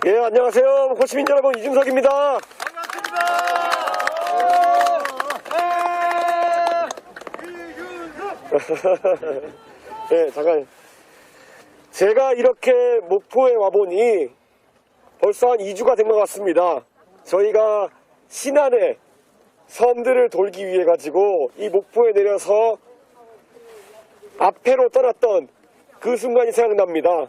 예, 안녕하세요. 호시민 여러분, 이준석입니다. 예, 잠깐. 제가 이렇게 목포에 와보니 벌써 한 2주가 된 것 같습니다. 저희가 신안의 섬들을 돌기 위해 가지고 이 목포에 내려서 앞회로 떠났던 그 순간이 생각납니다.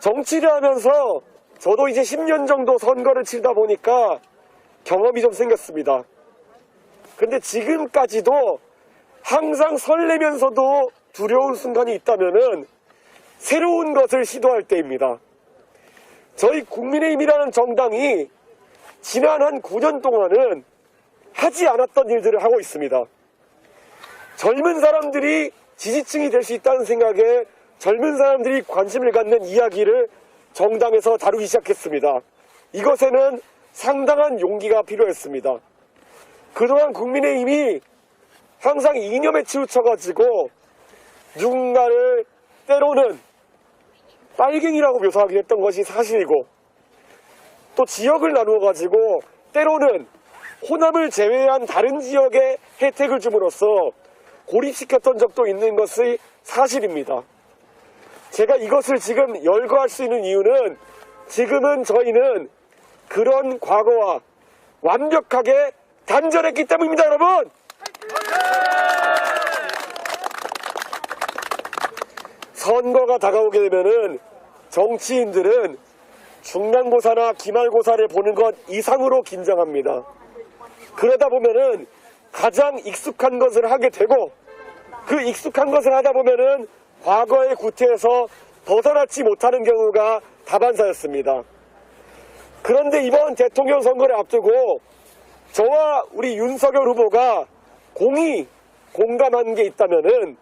정치를 하면서 저도 이제 10년 정도 선거를 치르다 보니까 경험이 좀 생겼습니다. 근데 지금까지도 항상 설레면서도 두려운 순간이 있다면은 새로운 것을 시도할 때입니다. 저희 국민의힘이라는 정당이 지난 한 9년 동안은 하지 않았던 일들을 하고 있습니다. 젊은 사람들이 지지층이 될 수 있다는 생각에 젊은 사람들이 관심을 갖는 이야기를 정당에서 다루기 시작했습니다. 이것에는 상당한 용기가 필요했습니다. 그동안 국민의힘이 항상 이념에 치우쳐가지고 누군가를 때로는 빨갱이라고 묘사하기도 했던 것이 사실이고, 또 지역을 나누어가지고 때로는 호남을 제외한 다른 지역에 혜택을 줌으로써 고립시켰던 적도 있는 것이 사실입니다. 제가 이것을 지금 열거할 수 있는 이유는 지금은 저희는 그런 과거와 완벽하게 단절했기 때문입니다, 여러분! 선거가 다가오게 되면은 정치인들은 중간고사나 기말고사를 보는 것 이상으로 긴장합니다. 그러다 보면은 가장 익숙한 것을 하게 되고, 그 익숙한 것을 하다 보면은 과거의 구태에서 벗어나지 못하는 경우가 다반사였습니다. 그런데 이번 대통령 선거를 앞두고 저와 우리 윤석열 후보가 공감한 게 있다면은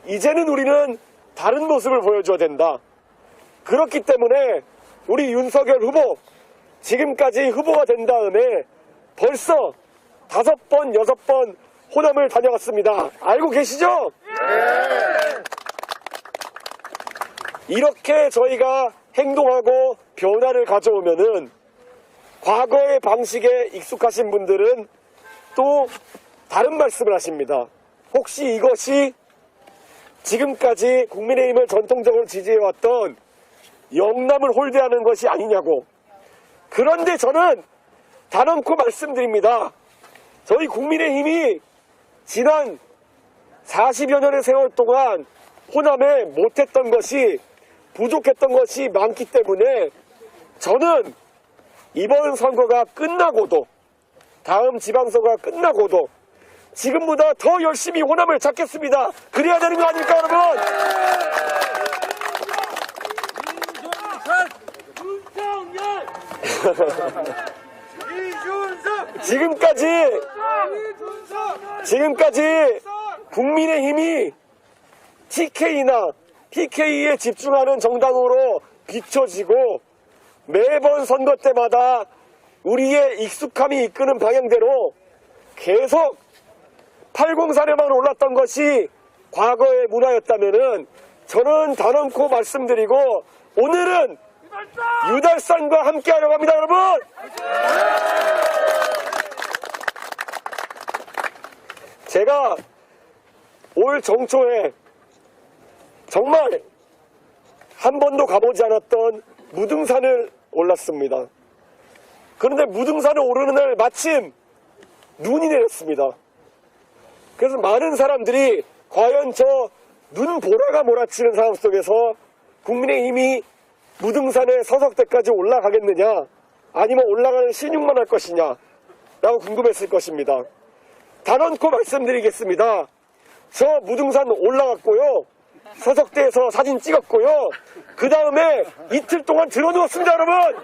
이제는 우리는 다른 모습을 보여줘야 된다. 그렇기 때문에 우리 윤석열 후보, 지금까지 후보가 된 다음에 벌써 5번, 6번 호남을 다녀갔습니다. 알고 계시죠? 네. 이렇게 저희가 행동하고 변화를 가져오면은 과거의 방식에 익숙하신 분들은 또 다른 말씀을 하십니다. 혹시 이것이 지금까지 국민의힘을 전통적으로 지지해왔던 영남을 홀대하는 것이 아니냐고. 그런데 저는 단언코 말씀드립니다. 저희 국민의힘이 지난 40여 년의 세월 동안 호남에 못했던 것이, 부족했던 것이 많기 때문에 저는 이번 선거가 끝나고도, 다음 지방선거가 끝나고도 지금보다 더 열심히 호남을 잡겠습니다. 그래야 되는 거 아닙니까, 여러분? 지금까지 국민의힘이 TK나 PK에 집중하는 정당으로 비춰지고 매번 선거 때마다 우리의 익숙함이 이끄는 방향대로 계속 804려만 올랐던 것이 과거의 문화였다면은 저는 단언코 말씀드리고 오늘은 유달산과 함께 하려고 합니다, 여러분! 제가 올 정초에 정말 한 번도 가보지 않았던 무등산을 올랐습니다. 그런데 무등산을 오르는 날 마침 눈이 내렸습니다. 그래서 많은 사람들이 과연 저 눈보라가 몰아치는 상황 속에서 국민의힘이 무등산의 서석대까지 올라가겠느냐, 아니면 올라가는 신용만 할 것이냐 라고 궁금했을 것입니다. 단언코 말씀드리겠습니다. 저 무등산 올라갔고요, 서석대에서 사진 찍었고요, 그 다음에 이틀 동안 들어누웠습니다, 여러분!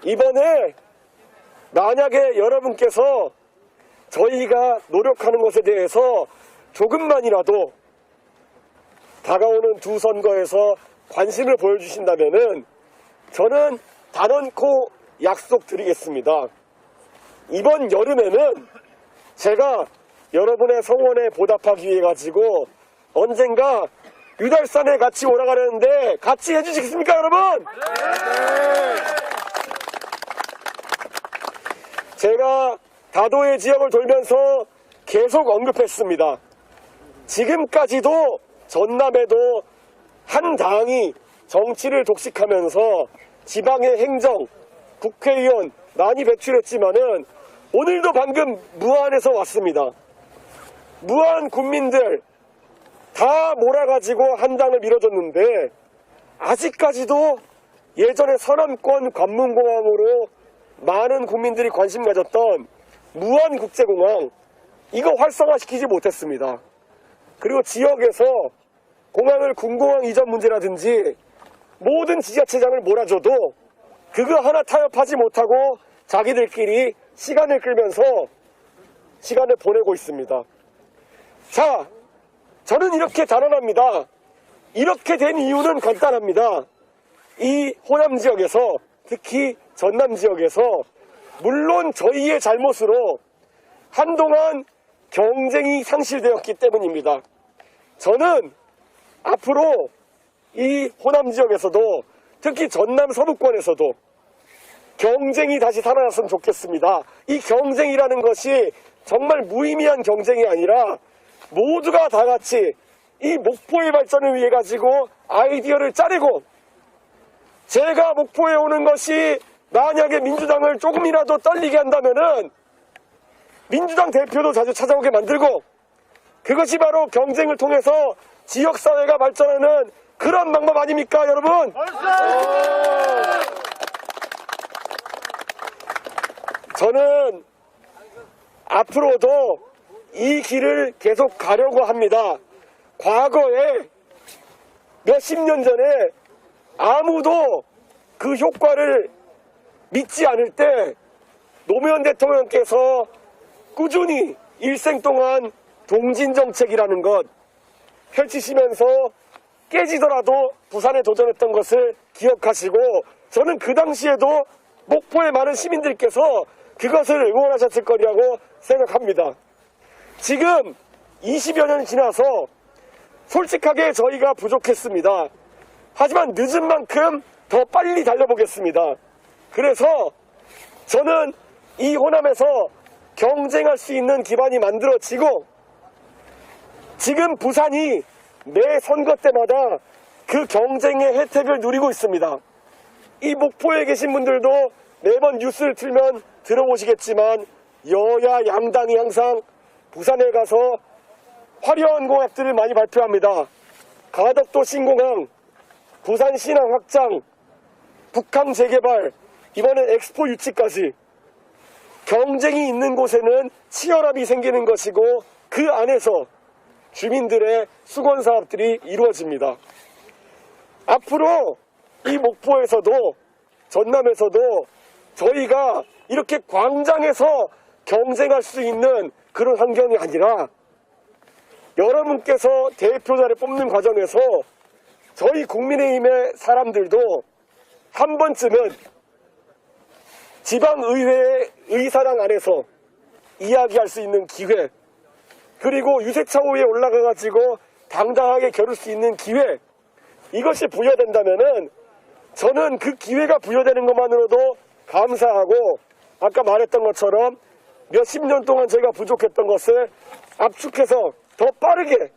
이번에 만약에 여러분께서 저희가 노력하는 것에 대해서 조금만이라도 다가오는 두 선거에서 관심을 보여주신다면은 저는 단언코 약속드리겠습니다. 이번 여름에는 제가 여러분의 성원에 보답하기 위해 가지고 언젠가 유달산에 같이 올라가려는데 같이 해주시겠습니까, 여러분? 네. 제가 다도해 지역을 돌면서 계속 언급했습니다. 지금까지도 전남에도 한 당이 정치를 독식하면서 지방의 행정, 국회의원 많이 배출했지만은 오늘도 방금 무안에서 왔습니다. 무안 군민들 다 몰아가지고 한 당을 밀어줬는데 아직까지도 예전에 서남권 관문공항으로 많은 국민들이 관심 가졌던 무안국제공항 이거 활성화시키지 못했습니다. 그리고 지역에서 공항을 군공항 이전 문제라든지 모든 지자체장을 몰아줘도 그거 하나 타협하지 못하고 자기들끼리 시간을 끌면서 시간을 보내고 있습니다. 자, 저는 이렇게 단언합니다. 이렇게 된 이유는 간단합니다. 이 호남 지역에서, 특히 전남 지역에서 물론 저희의 잘못으로 한동안 경쟁이 상실되었기 때문입니다. 저는 앞으로 이 호남 지역에서도 특히 전남 서부권에서도 경쟁이 다시 살아났으면 좋겠습니다. 이 경쟁이라는 것이 정말 무의미한 경쟁이 아니라 모두가 다 같이 이 목포의 발전을 위해 가지고 아이디어를 짜내고 제가 목포에 오는 것이 만약에 민주당을 조금이라도 떨리게 한다면은 민주당 대표도 자주 찾아오게 만들고 그것이 바로 경쟁을 통해서 지역사회가 발전하는 그런 방법 아닙니까, 여러분? 저는 앞으로도 이 길을 계속 가려고 합니다. 과거에 몇십 년 전에 아무도 그 효과를 믿지 않을 때 노무현 대통령께서 꾸준히 일생 동안 동진정책이라는 것 펼치시면서 깨지더라도 부산에 도전했던 것을 기억하시고 저는 그 당시에도 목포의 많은 시민들께서 그것을 응원하셨을 거라고 생각합니다. 지금 20여 년이 지나서 솔직하게 저희가 부족했습니다. 하지만 늦은 만큼 더 빨리 달려보겠습니다. 그래서 저는 이 호남에서 경쟁할 수 있는 기반이 만들어지고 지금 부산이 매 선거 때마다 그 경쟁의 혜택을 누리고 있습니다. 이 목포에 계신 분들도 매번 뉴스를 틀면 들어보시겠지만 여야 양당이 항상 부산에 가서 화려한 공약들을 많이 발표합니다. 가덕도 신공항, 부산 신항 확장, 북항 재개발, 이번엔 엑스포 유치까지 경쟁이 있는 곳에는 치열함이 생기는 것이고 그 안에서 주민들의 수건 사업들이 이루어집니다. 앞으로 이 목포에서도 전남에서도 저희가 이렇게 광장에서 경쟁할 수 있는 그런 환경이 아니라 여러분께서 대표자를 뽑는 과정에서 저희 국민의힘의 사람들도 한 번쯤은 지방의회 의사당 안에서 이야기할 수 있는 기회, 그리고 유세차호에 올라가가지고 당당하게 겨룰 수 있는 기회, 이것이 부여된다면은 저는 그 기회가 부여되는 것만으로도 감사하고 아까 말했던 것처럼 몇십 년 동안 제가 부족했던 것을 압축해서 더 빠르게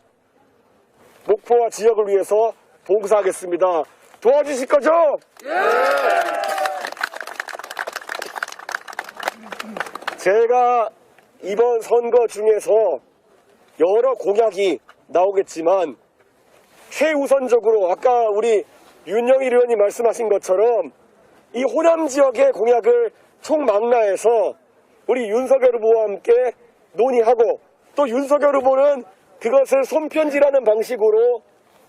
목포와 지역을 위해서 봉사하겠습니다. 도와주실 거죠? 예! 제가 이번 선거 중에서 여러 공약이 나오겠지만 최우선적으로 아까 우리 윤영일 의원님 말씀하신 것처럼 이 호남 지역의 공약을 총망라해서 우리 윤석열 후보와 함께 논의하고 또 윤석열 후보는 그것을 손편지라는 방식으로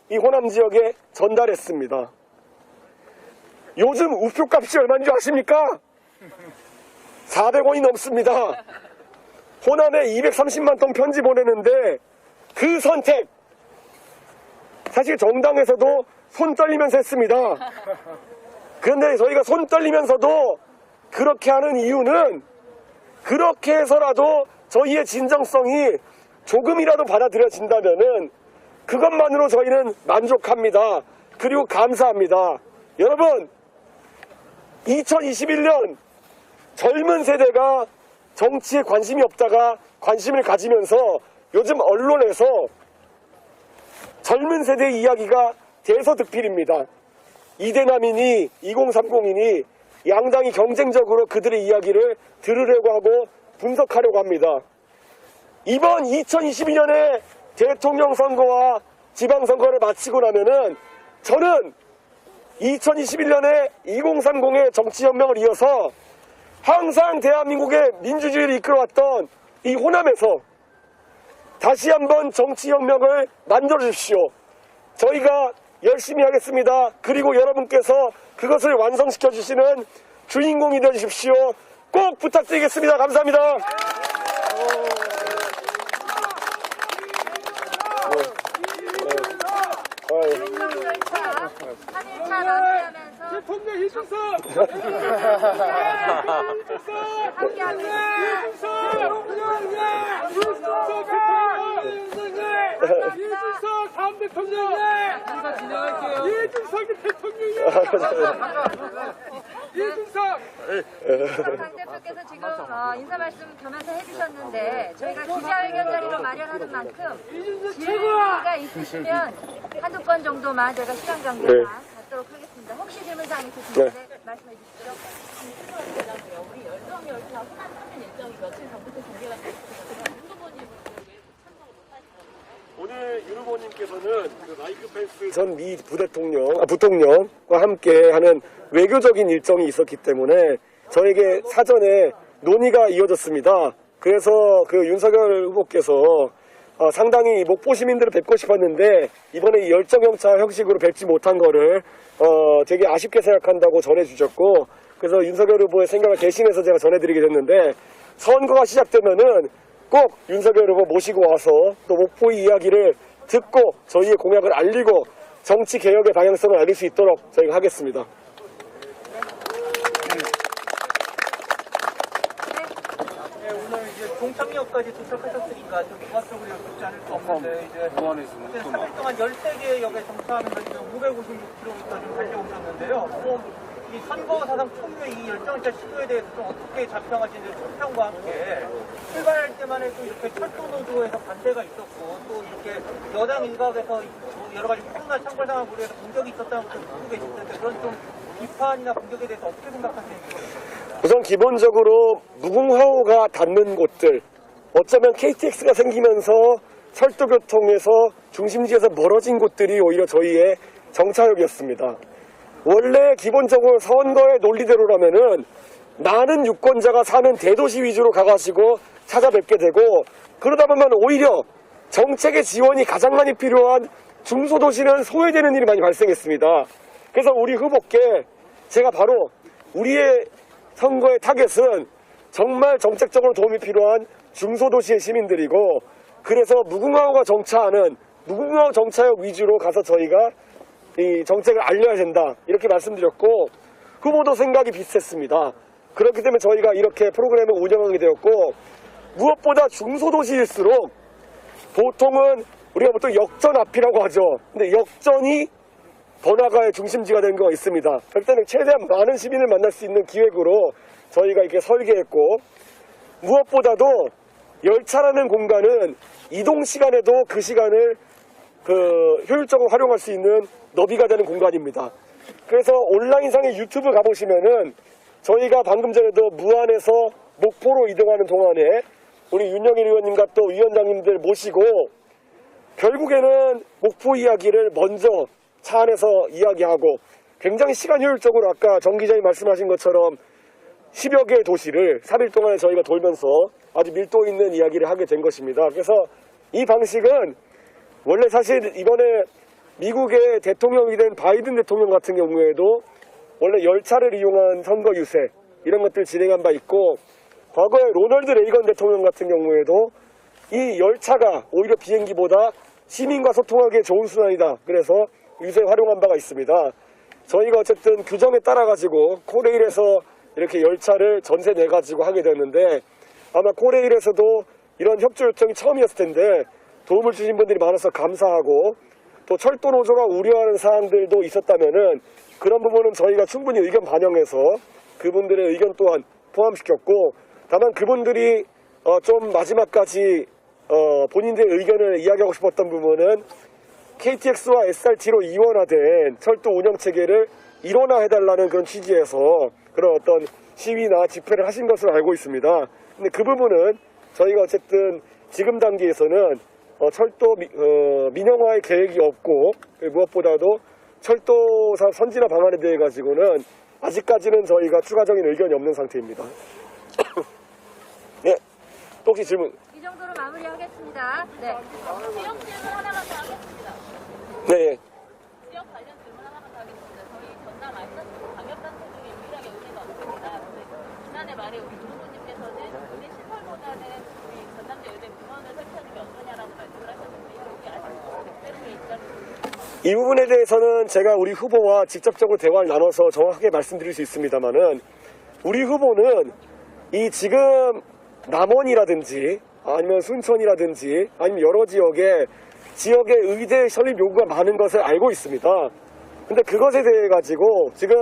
이 호남 지역에 전달했습니다. 요즘 우표값이 얼마인지 아십니까? 400원이 넘습니다. 호남에 230만 통 편지 보내는데 그 선택 사실 정당에서도 손 떨리면서 했습니다. 그런데 저희가 손 떨리면서도 그렇게 하는 이유는 그렇게 해서라도 저희의 진정성이 조금이라도 받아들여진다면은 그것만으로 저희는 만족합니다. 그리고 감사합니다. 여러분, 2021년 젊은 세대가 정치에 관심이 없다가 관심을 가지면서 요즘 언론에서 젊은 세대의 이야기가 대서득필입니다. 이대남이니 2030이니 양당이 경쟁적으로 그들의 이야기를 들으려고 하고 분석하려고 합니다. 이번 2022년에 대통령 선거와 지방선거를 마치고 나면은 저는 2021년에 2030의 정치혁명을 이어서 항상 대한민국의 민주주의를 이끌어왔던 이 호남에서 다시 한번 정치혁명을 만들어주십시오. 저희가 열심히 하겠습니다. 그리고 여러분께서 그것을 완성시켜 주시는 주인공이 되어주십시오. 꼭 부탁드리겠습니다. 감사합니다. 대통령 이준석! 이준석 다음 대통령! 이준석이 대통령이야! 이준석! 당 대표께서 지금 인사 말씀 겸해서 해주셨는데 저희가 기자회견 자리로 마련하는 만큼 질의가 있으시면 한두 건 정도만 저희가 시간 관계만 갖도록 하겠습니다. 혹시 질문사항 있으시면 말씀해 주시죠. 우리 열정 열차 호남 참여 일정이 며칠 전부터 공개가 됐습니다. 오늘 윤 후보님께서는 그 마이크 펜스 전 미 부통령과 함께 하는 외교적인 일정이 있었기 때문에 저에게 사전에 논의가 이어졌습니다. 그래서 그 윤석열 후보께서 상당히 목포 시민들을 뵙고 싶었는데 이번에 이 열정형차 형식으로 뵙지 못한 거를 되게 아쉽게 생각한다고 전해주셨고, 그래서 윤석열 후보의 생각을 대신해서 제가 전해드리게 됐는데, 선거가 시작되면은 꼭 윤석열 후보 모시고 와서 또 목포의 이야기를 듣고 저희의 공약을 알리고 정치 개혁의 방향성을 알릴 수 있도록 저희가 하겠습니다. 네, 오늘 이제 종착역까지 도착하셨으니까 좀 종합적으로 여쭙지 않을 수 없는데 이제 3일 동안 13개 역에 정차하면서 지금 556km 좀 달려오셨는데요. 이 선거 사상 초유의 이 열정차 시도에 대해서 좀 어떻게 작평하시는지 총평과 함께 출발할 때만 해도 이렇게 철도 노조에서 반대가 있었고 또 이렇게 여당 일각에서 여러 가지 코로나 창궐 상황으로 해서 공격이 있었다는 것을 듣고 계실 텐데 그런 좀 비판이나 공격에 대해서 어떻게 생각하시는지 모르겠습니다. 우선 기본적으로 무궁화호가 닿는 곳들, 어쩌면 KTX가 생기면서 철도교통에서 중심지에서 멀어진 곳들이 오히려 저희의 정차역이었습니다. 원래 기본적으로 선거의 논리대로라면은 많은 유권자가 사는 대도시 위주로 가가지고 찾아뵙게 되고, 그러다 보면 오히려 정책의 지원이 가장 많이 필요한 중소도시는 소외되는 일이 많이 발생했습니다. 그래서 우리 후보께 제가 바로 우리의 선거의 타겟은 정말 정책적으로 도움이 필요한 중소도시의 시민들이고, 그래서 무궁화호가 정차하는 무궁화호 정차역 위주로 가서 저희가 이 정책을 알려야 된다 이렇게 말씀드렸고, 후보도 생각이 비슷했습니다. 그렇기 때문에 저희가 이렇게 프로그램을 운영하게 되었고, 무엇보다 중소도시일수록 보통은 우리가 보통 역전 앞이라고 하죠. 근데 역전이 번화가의 중심지가 된 거가 있습니다. 그렇기 때문에 최대한 많은 시민을 만날 수 있는 기획으로 저희가 이렇게 설계했고, 무엇보다도 열차라는 공간은 이동 시간에도 그 시간을 효율적으로 활용할 수 있는 너비가 되는 공간입니다. 그래서 온라인상의 유튜브 가보시면은 저희가 방금 전에도 무안에서 목포로 이동하는 동안에 우리 윤영일 의원님과 또 위원장님들 모시고 결국에는 목포 이야기를 먼저 차 안에서 이야기하고, 굉장히 시간 효율적으로 아까 정 기자님 말씀하신 것처럼 10여 개의 도시를 3일 동안에 저희가 돌면서 아주 밀도 있는 이야기를 하게 된 것입니다. 그래서 이 방식은 원래 사실 이번에 미국의 대통령이 된 바이든 대통령 같은 경우에도 원래 열차를 이용한 선거 유세 이런 것들 진행한 바 있고, 과거에 로널드 레이건 대통령 같은 경우에도 이 열차가 오히려 비행기보다 시민과 소통하기에 좋은 수단이다, 그래서 유세에 활용한 바가 있습니다. 저희가 어쨌든 규정에 따라 가지고 코레일에서 이렇게 열차를 전세 내 가지고 하게 됐는데, 아마 코레일에서도 이런 협조 요청이 처음이었을 텐데 도움을 주신 분들이 많아서 감사하고, 또 철도 노조가 우려하는 사항들도 있었다면은 그런 부분은 저희가 충분히 의견 반영해서 그분들의 의견 또한 포함시켰고, 다만 그분들이 좀 마지막까지 본인들의 의견을 이야기하고 싶었던 부분은 KTX와 SRT로 이원화된 철도 운영 체계를 일원화해달라는 그런 취지에서 그런 어떤 시위나 집회를 하신 것으로 알고 있습니다. 근데 그 부분은 저희가 어쨌든 지금 단계에서는 철도 민영화의 계획이 없고, 무엇보다도 철도사 선진화 방안에 대해 가지고는 아직까지는 저희가 추가적인 의견이 없는 상태입니다. 네, 또 혹시 질문? 이 정도로 마무리하겠습니다. 네. 지역 질문 하나만 더 하겠습니다. 네. 지역 관련 질문 하나만 더 하겠습니다. 저희 전남 알선수 방역단체 중에 유일하게 의뢰가 없습니다. 지난해 말에 우리 주무부님께서는 의뢰 신설보다는 우리 전남대 의대 문헌을 설치하는 게 어떠냐라고 말씀을 하셨는데 여기 아직 백대로의 입장이 이 부분에 대해서는 제가 우리 후보와 직접적으로 대화를 나눠서 정확하게 말씀드릴 수 있습니다만은, 우리 후보는 이 지금 남원이라든지 아니면 순천이라든지 아니면 여러 지역에 의대 설립 요구가 많은 것을 알고 있습니다. 근데 그것에 대해 가지고 지금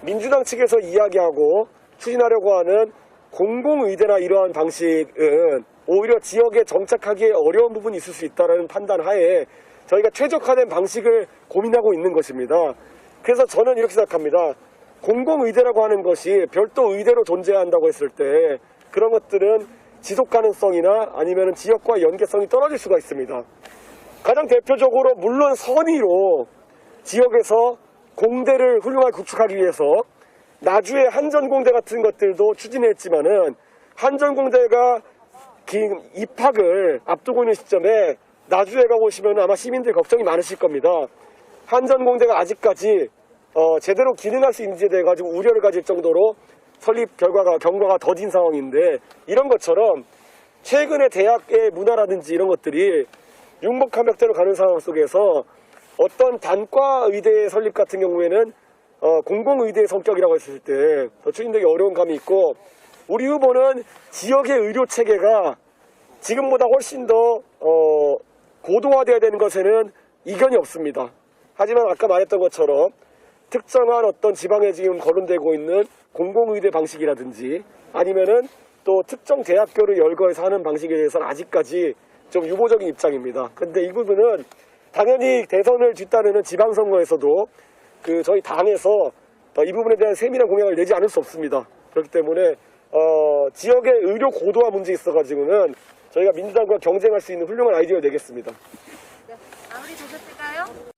민주당 측에서 이야기하고 추진하려고 하는 공공의대나 이러한 방식은 오히려 지역에 정착하기에 어려운 부분이 있을 수 있다는 판단 하에 저희가 최적화된 방식을 고민하고 있는 것입니다. 그래서 저는 이렇게 생각합니다. 공공의대라고 하는 것이 별도 의대로 존재한다고 했을 때 그런 것들은 지속 가능성이나 아니면 지역과 연계성이 떨어질 수가 있습니다. 가장 대표적으로 물론 선의로 지역에서 공대를 훌륭하게 구축하기 위해서 나주의 한전공대 같은 것들도 추진했지만은 한전공대가 입학을 앞두고 있는 시점에 나주에 가보시면 아마 시민들 걱정이 많으실 겁니다. 한전공대가 아직까지 제대로 기능할 수 있는지에 대해 가지고 우려를 가질 정도로 설립 경과가 더딘 상황인데, 이런 것처럼 최근에 대학의 문화라든지 이런 것들이 융복합격대로 가는 상황 속에서 어떤 단과 의대 설립 같은 경우에는 공공의대의 성격이라고 했을 때 더 추진되기 어려운 감이 있고, 우리 후보는 지역의 의료 체계가 지금보다 훨씬 더 고도화되어야 되는 것에는 이견이 없습니다. 하지만 아까 말했던 것처럼 특정한 어떤 지방에 지금 거론되고 있는 공공의대 방식이라든지 아니면은 또 특정 대학교를 열거해서 하는 방식에 대해서는 아직까지 좀 유보적인 입장입니다. 근데 이 부분은 당연히 대선을 뒤따르는 지방선거에서도 저희 당에서 이 부분에 대한 세밀한 공약을 내지 않을 수 없습니다. 그렇기 때문에 지역의 의료 고도화 문제에 있어가지고는 저희가 민주당과 경쟁할 수 있는 훌륭한 아이디어를 내겠습니다. 네. 마무리 되셨을까요?